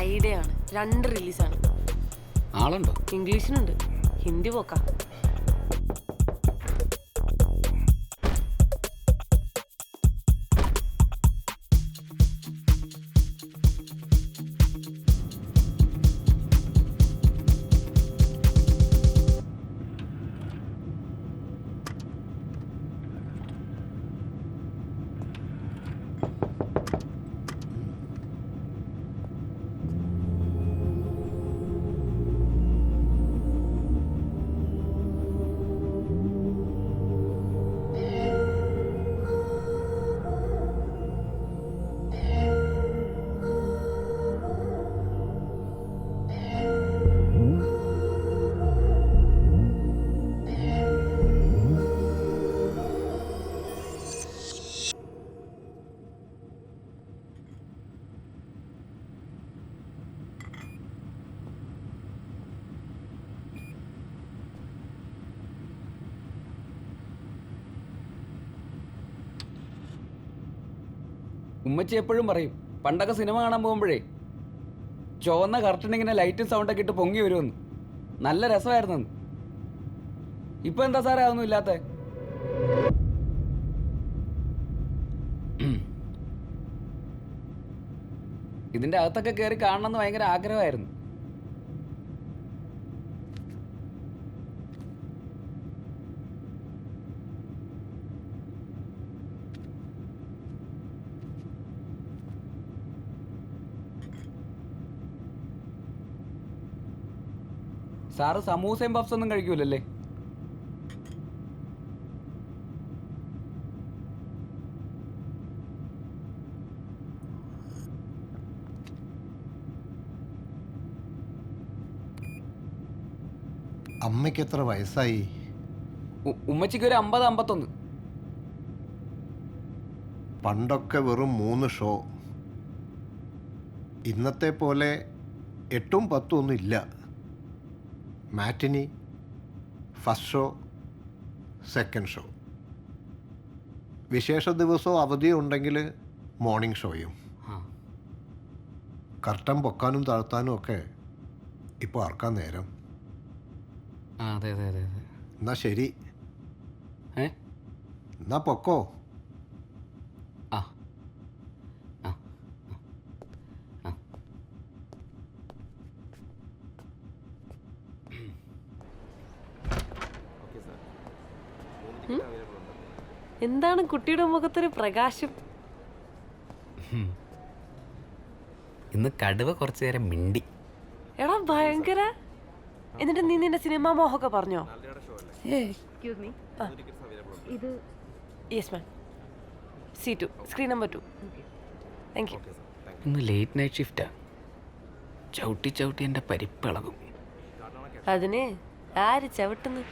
Friday ആണ്. 2 റിലീസാണ്. ആളുണ്ടോ? ഇംഗ്ലീഷിനുണ്ട്, ഹിന്ദി പോക്കാ. ഉമ്മച്ചി എപ്പോഴും പറയും പണ്ടൊക്കെ സിനിമ കാണാൻ പോകുമ്പോഴേ ചുവന്ന കർട്ടനിങ്ങനെ ലൈറ്റും സൗണ്ടൊക്കെ ഇട്ട് പൊങ്ങി വരുമെന്ന്. നല്ല രസമായിരുന്നു. ഇപ്പൊ എന്താ സാറേ അതൊന്നും ഇല്ലാത്ത? ഇതിന്റെ അകത്തൊക്കെ കയറി കാണണമെന്ന് ഭയങ്കര ആഗ്രഹമായിരുന്നു. സാറ് സമൂസയും പഫ്സ് ഒന്നും കഴിക്കൂലല്ലേ? അമ്മയ്ക്ക് എത്ര വയസ്സായി? ഉമ്മച്ചിക്ക് ഒരു 50-51. പണ്ടൊക്കെ വെറും 3 ഷോ. ഇന്നത്തെ പോലെ 8ഉം 10ഉം ഒന്നും ഇല്ല. മാറ്റിനി, ഫസ്റ്റ് ഷോ, സെക്കൻഡ് ഷോ. വിശേഷ ദിവസവും അവധിയും ഉണ്ടെങ്കിൽ മോർണിംഗ് ഷോയും. കർട്ടൻ പൊക്കാനും താഴ്ത്താനും ഒക്കെ ഇപ്പോൾ ആർക്കാ നേരം? അതെ അതെ അതെ അതെ. എന്നാ ശരി, എന്നാ പൊക്കോ. ആ ആ ആ. എന്താണ് കുട്ടിയുടെ മുഖത്തൊരു പ്രകാശം? ഇന്ന് കടുവ കുറച്ചു നേരം മിണ്ടി. എടാ ഭയങ്കര. എന്നിട്ട് നീ നിന്റെ സിനിമാ മോഹമൊക്കെ പറഞ്ഞോ? Yes ma'am. C2 screen number 2. Thank you. ഇന്ന് ലേറ്റ് നൈറ്റ് ഷിഫ്റ്റാ. ചവിട്ടി ചവിട്ടി എൻ്റെ പരിപ്പിളകും. അതിന് ആര് ചവിട്ടുന്നു?